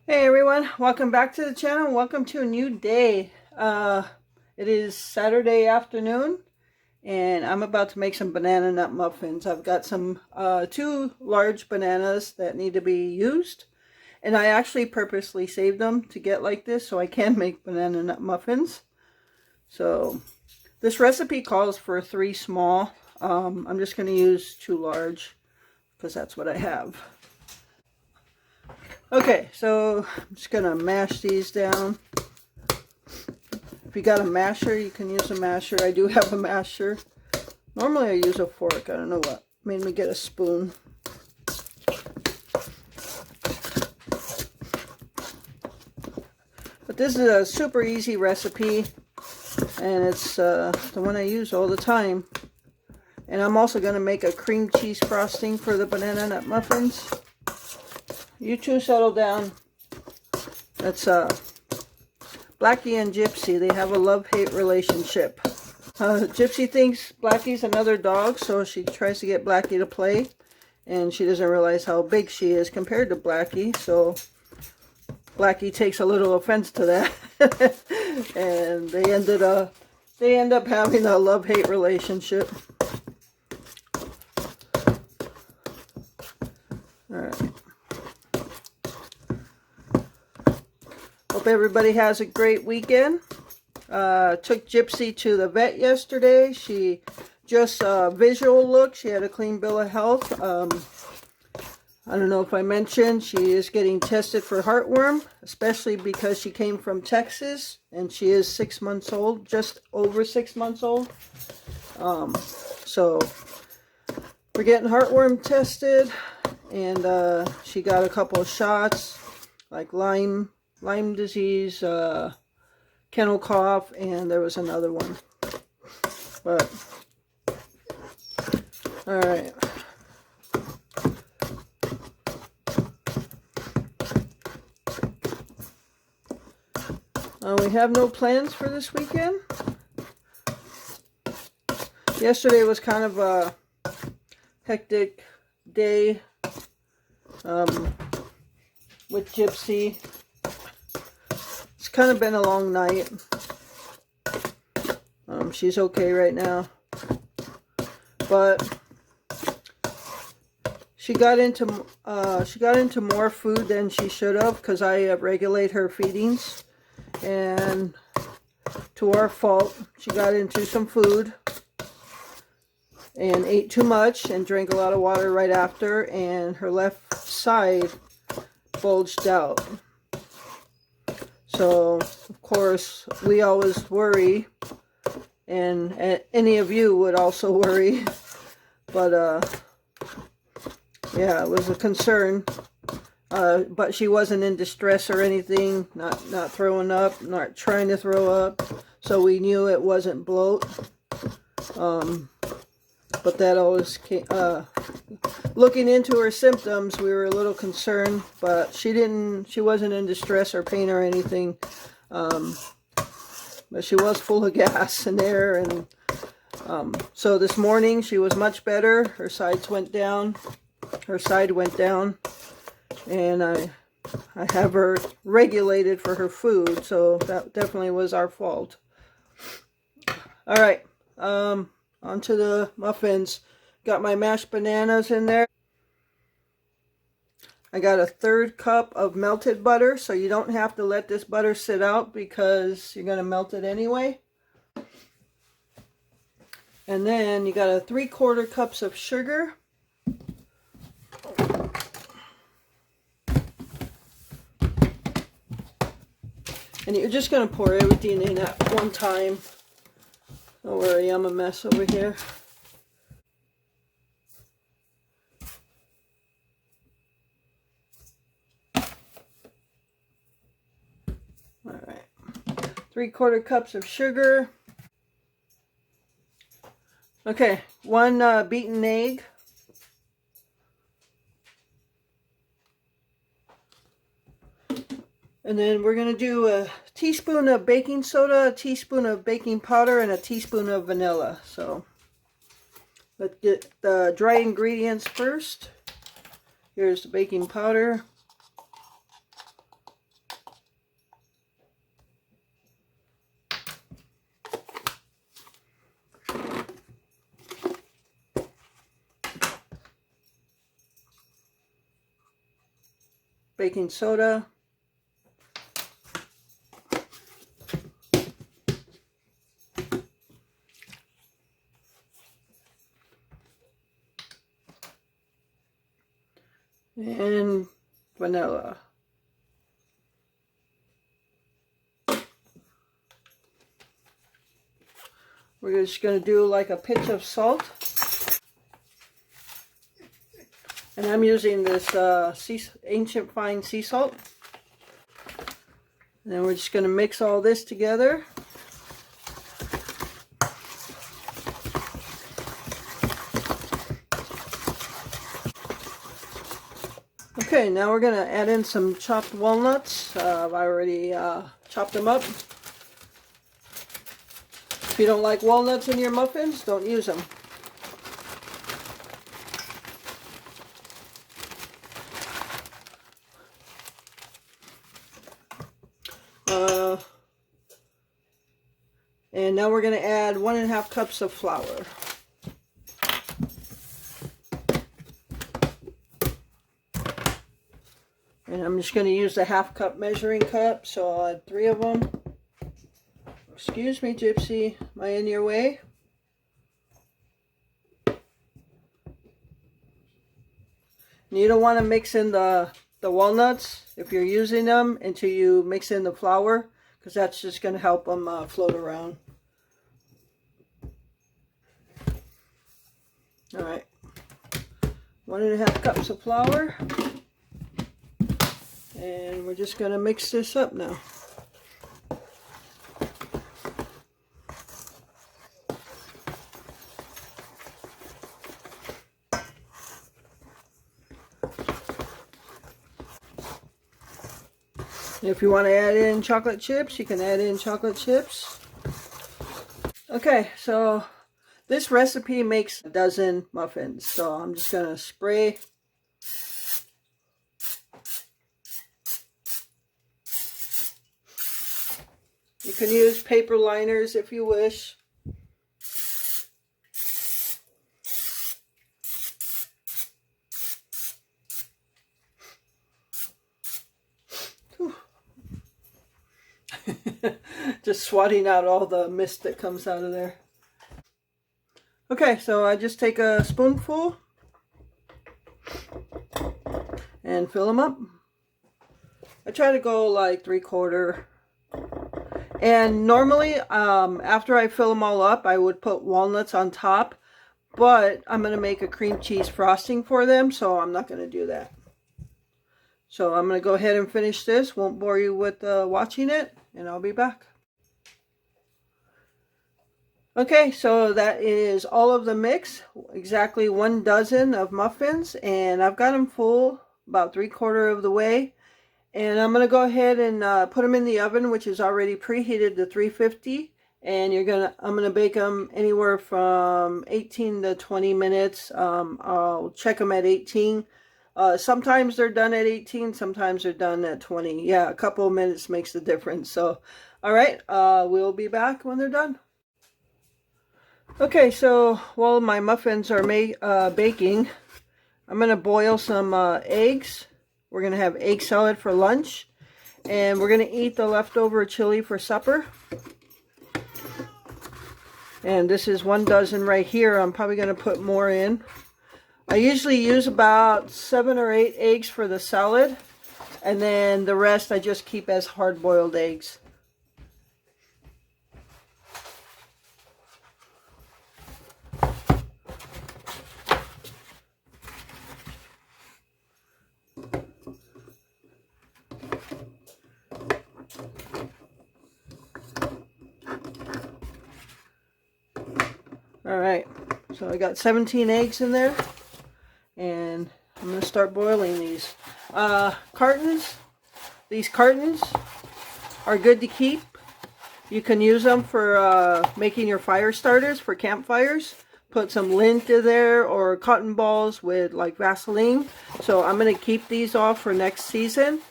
Hey everyone, welcome back to the channel. Welcome to a new day. It is Saturday afternoon and I'm about to make some banana nut muffins. I've got some two large bananas that need to be used, and I actually purposely saved them to get like this so I can make banana nut muffins. So this recipe calls for 3 small. I'm just going to use 2 large because that's what I have. Okay, so I'm just going to mash these down. If you got a masher, you can use a masher. I do have a masher. Normally I use a fork. I don't know what made me get a spoon. But this is a super easy recipe, and it's the one I use all the time. And I'm also going to make a cream cheese frosting for the banana nut muffins. You two settle down. That's Blackie and Gypsy. They have a love-hate relationship. Gypsy thinks Blackie's another dog, so she tries to get Blackie to play. And she doesn't realize how big she is compared to Blackie, so Blackie takes a little offense to that. And they end up having a love-hate relationship. Alright. Hope everybody has a great weekend. Took Gypsy to the vet yesterday. She just visual look. She had a clean bill of health. I don't know if I mentioned, she is getting tested for heartworm, especially because she came from Texas and she is 6 months old, just over 6 months old. So we're getting heartworm tested, and she got a couple of shots like Lyme disease, kennel cough, and there was another one. But all right. We have no plans for this weekend. Yesterday was kind of a hectic day with Gypsy. It's kind of been a long night. She's okay right now, but she got into more food than she should have, because I regulate her feedings, and to our fault, she got into some food and ate too much and drank a lot of water right after, and her left side bulged out. So of course we always worry, and any of you would also worry, but yeah, it was a concern. But she wasn't in distress or anything, not throwing up, not trying to throw up, so we knew it wasn't bloat. But that always came, looking into her symptoms, we were a little concerned, but she wasn't in distress or pain or anything. But she was full of gas and air, and so this morning she was much better. Her side went down, and I have her regulated for her food, so that definitely was our fault. All right, on to the muffins. Got my mashed bananas in there. I got a 1/3 cup of melted butter, so you don't have to let this butter sit out because you're going to melt it anyway. And then you got a 3/4 cups of sugar. And you're just going to pour everything in at one time. Don't worry, I'm a mess over here. Alright. 3/4 cups of sugar. Okay, 1 beaten egg. And then we're going to do a teaspoon of baking soda, a teaspoon of baking powder, and a teaspoon of vanilla. So let's get the dry ingredients first. Here's the baking powder. baking soda. And vanilla. We're just going to do like a pinch of salt. And I'm using this ancient fine sea salt. And then we're just going to mix all this together. Okay, now we're going to add in some chopped walnuts. I've already chopped them up. If you don't like walnuts in your muffins, don't use them. And now we're going to add 1.5 cups of flour. And I'm just going to use the 1/2 cup measuring cup, so I'll add 3 of them. Excuse me, Gypsy, am I in your way? And you don't want to mix in the walnuts, if you're using them, until you mix in the flour, because that's just going to help them float around. Alright, 1.5 cups of flour. And we're just going to mix this up now. If you want to add in chocolate chips, you can add in chocolate chips. Okay, so this recipe makes a dozen muffins. So I'm just going to spray. You can use paper liners if you wish. Just swatting out all the mist that comes out of there. Okay, so I just take a spoonful and fill them up. I try to go like 3/4. And normally, after I fill them all up, I would put walnuts on top. But I'm going to make a cream cheese frosting for them, so I'm not going to do that. So I'm going to go ahead and finish this. Won't bore you with watching it, and I'll be back. Okay, so that is all of the mix. Exactly 1 dozen of muffins, and I've got them full about 3/4 of the way. And I'm going to go ahead and put them in the oven, which is already preheated to 350. And I'm gonna bake them anywhere from 18 to 20 minutes. I'll check them at 18. Sometimes they're done at 18, sometimes they're done at 20. Yeah, a couple of minutes makes the difference. So, all right, we'll be back when they're done. Okay, so while my muffins are baking, I'm gonna boil some eggs. We're gonna have egg salad for lunch, and we're gonna eat the leftover chili for supper. And this is 1 dozen right here. I'm probably going to put more in. I usually use about 7 or 8 eggs for the salad. And then the rest I just keep as hard-boiled eggs. Alright, so I got 17 eggs in there, and I'm going to start boiling these. These cartons are good to keep. You can use them for making your fire starters for campfires. Put some lint in there or cotton balls with like Vaseline. So I'm going to keep these off for next season.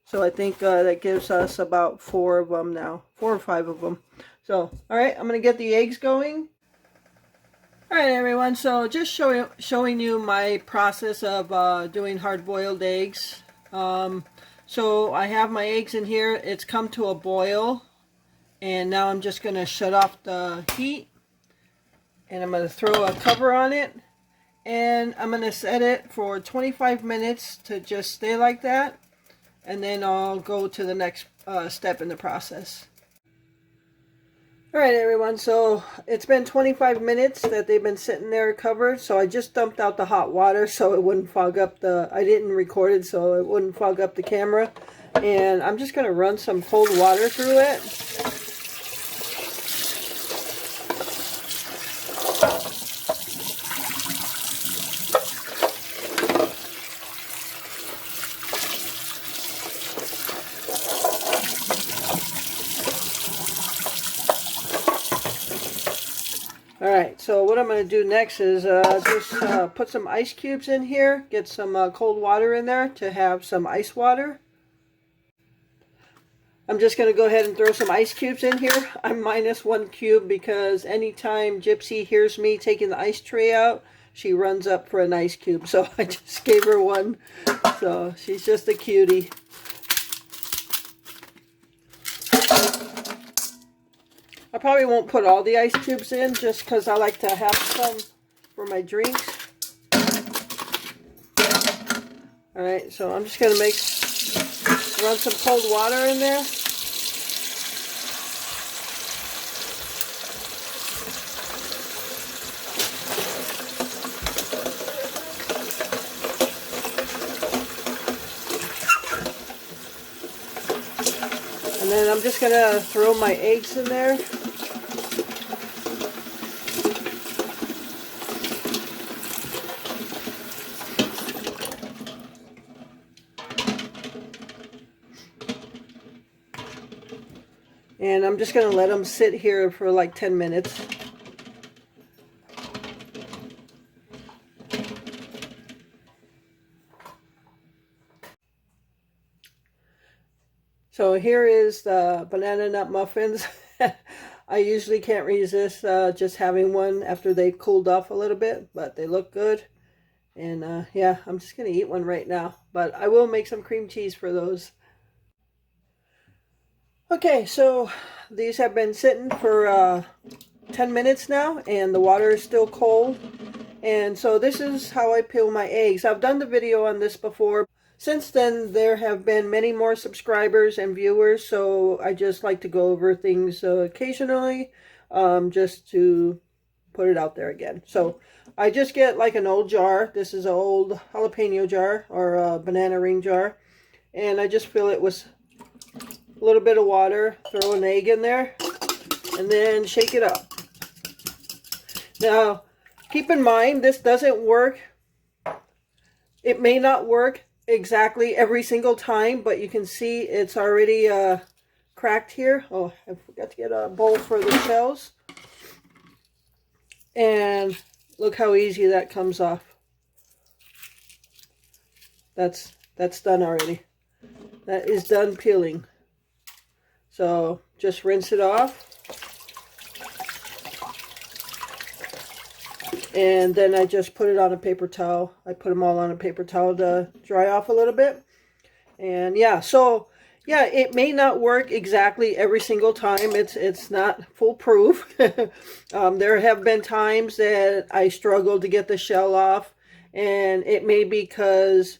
So I think that gives us about 4 of them now, 4 or 5 of them. So, alright, I'm going to get the eggs going. Alright everyone, so just showing you my process of doing hard-boiled eggs. So I have my eggs in here. It's come to a boil. And now I'm just going to shut off the heat. And I'm going to throw a cover on it. And I'm going to set it for 25 minutes to just stay like that. And then I'll go to the next step in the process. Alright everyone, so it's been 25 minutes that they've been sitting there covered. So I just dumped out the hot water so it wouldn't fog up I didn't record it so it wouldn't fog up the camera. And I'm just going to run some cold water through it. Alright, so what I'm going to do next is just put some ice cubes in here, get some cold water in there to have some ice water. I'm just going to go ahead and throw some ice cubes in here. I'm minus 1 cube because anytime Gypsy hears me taking the ice tray out, she runs up for an ice cube. So I just gave her one. So she's just a cutie. I probably won't put all the ice cubes in just because I like to have some for my drinks. Alright, so I'm just going to run some cold water in there. And then I'm just going to throw my eggs in there. And I'm just going to let them sit here for like 10 minutes. So here is the banana nut muffins. I usually can't resist just having one after they've cooled off a little bit, but they look good. And yeah, I'm just going to eat one right now. But I will make some cream cheese for those. Okay, so these have been sitting for 10 minutes now, and the water is still cold. And so this is how I peel my eggs. I've done the video on this before. Since then, there have been many more subscribers and viewers, so I just like to go over things occasionally, just to put it out there again. So I just get like an old jar. This is an old jalapeno jar or a banana ring jar. And I just fill it with a little bit of water, throw an egg in there, and then shake it up. Now, keep in mind, this doesn't work. It may not work exactly every single time, but you can see it's already cracked here. Oh, I forgot to get a bowl for the shells. And look how easy that comes off. That's done already. That is done peeling. So just rinse it off. And then I just put it on a paper towel. I put them all on a paper towel to dry off a little bit. And yeah, so yeah, it may not work exactly every single time. It's not foolproof. There have been times that I struggled to get the shell off. And it may be because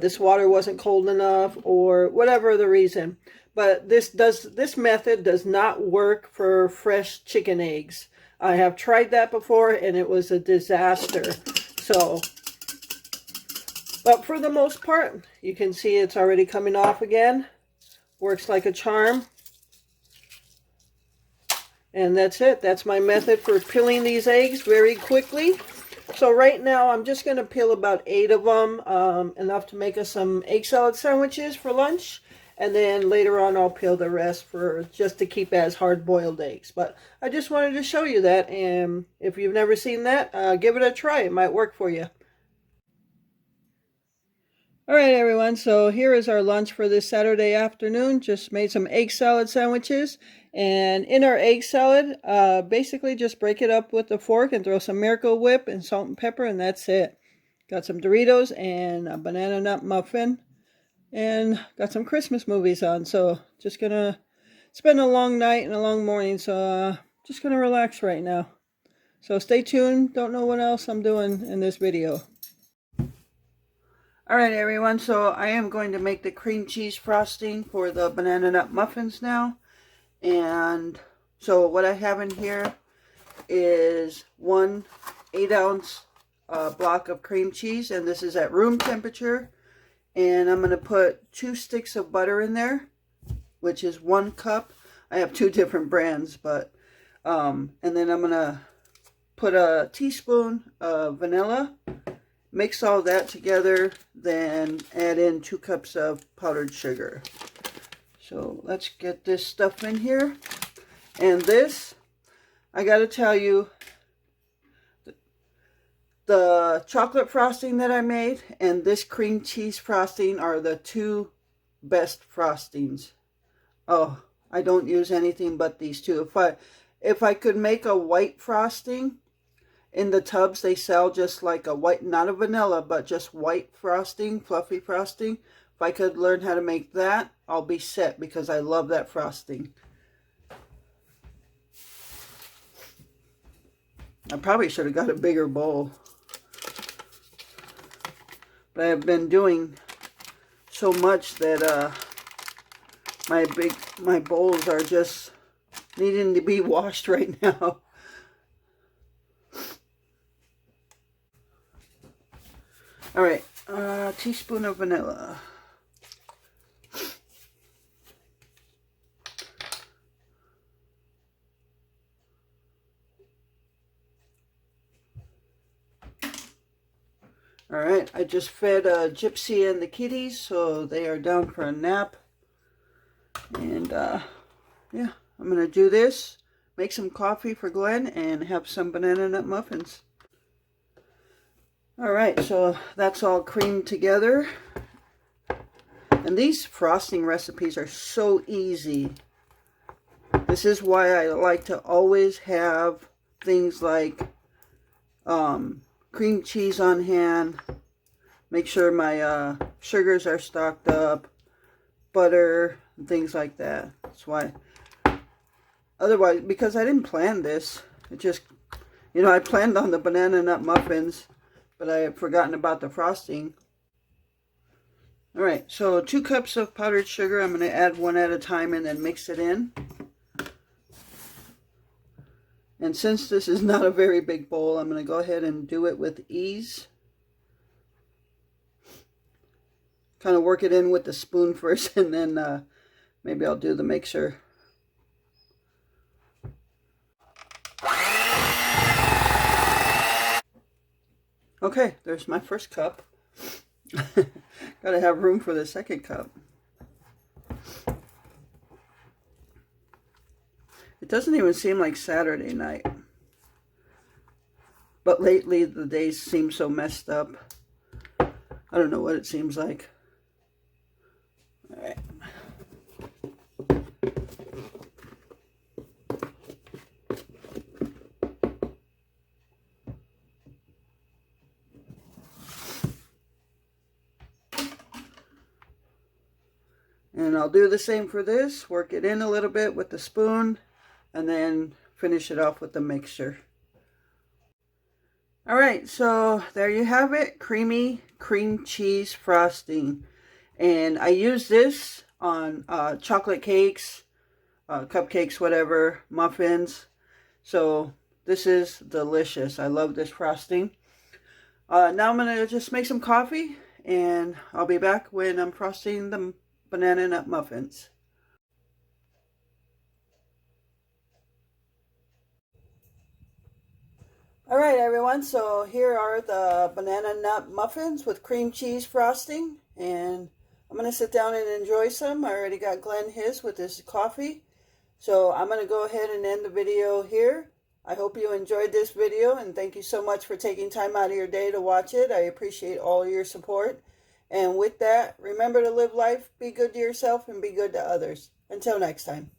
this water wasn't cold enough or whatever the reason. But this method does not work for fresh chicken eggs. I have tried that before and it was a disaster. So, but for the most part, you can see it's already coming off again. Works like a charm. And that's it. That's my method for peeling these eggs very quickly. So right now I'm just going to peel about 8 of them, enough to make us some egg salad sandwiches for lunch. And then later on I'll peel the rest for just to keep as hard-boiled eggs. But I just wanted to show you that. And if you've never seen that, give it a try. It might work for you. Alright everyone, so here is our lunch for this Saturday afternoon. Just made some egg salad sandwiches. And in our egg salad, basically just break it up with a fork and throw some Miracle Whip and salt and pepper, and that's it. Got some Doritos and a banana nut muffin. and got some Christmas movies on. So just gonna spend a long night and a long morning. So just gonna relax right now. So stay tuned. Don't know what else I'm doing in this video. Alright everyone, so I am going to make the cream cheese frosting for the banana nut muffins now. And so what I have in here is one 8-ounce block of cream cheese, and this is at room temperature. And I'm going to put 2 sticks of butter in there, which is 1 cup. I have 2 different brands, but and then I'm going to put a teaspoon of vanilla. Mix all that together, then add in 2 cups of powdered sugar. So let's get this stuff in here. And this, I gotta tell you, the chocolate frosting that I made and this cream cheese frosting are the 2 best frostings. Oh, I don't use anything but these 2. If I could make a white frosting, in the tubs they sell just like a white, not a vanilla, but just white frosting, fluffy frosting. If I could learn how to make that, I'll be set, because I love that frosting. I probably should have got a bigger bowl, but I've been doing so much that my bowls are just needing to be washed right now. All right, teaspoon of vanilla. All right, I just fed Gypsy and the kitties, so they are down for a nap. And yeah, I'm gonna do this, make some coffee for Glenn, and have some banana nut muffins. All right, so that's all creamed together. And these frosting recipes are so easy. This is why I like to always have things like cream cheese on hand. Make sure my sugars are stocked up, butter, and things like that. That's why. Otherwise, because I didn't plan this, it just, you know, I planned on the banana nut muffins, but I had forgotten about the frosting. All right, so 2 cups of powdered sugar. I'm going to add 1 at a time and then mix it in. And since this is not a very big bowl, I'm going to go ahead and do it with ease. Kind of work it in with the spoon first, and then maybe I'll do the mixer. Okay, there's my first cup. Gotta have room for the second cup. It doesn't even seem like Saturday night. But lately the days seem so messed up. I don't know what it seems like. All right. And I'll do the same for this. Work it in a little bit with the spoon, and then finish it off with the mixture. All right, so there you have it. Creamy cream cheese frosting. And I use this on chocolate cakes, cupcakes, whatever, muffins. So this is delicious. I love this frosting. Now I'm going to just make some coffee, and I'll be back when I'm frosting the banana nut muffins. All right, everyone, so here are the banana nut muffins with cream cheese frosting, and I'm going to sit down and enjoy some. I already got Glenn his with his coffee, so I'm going to go ahead and end the video here. I hope you enjoyed this video, and thank you so much for taking time out of your day to watch it. I appreciate all your support. And with that, remember to live life, be good to yourself, and be good to others. Until next time.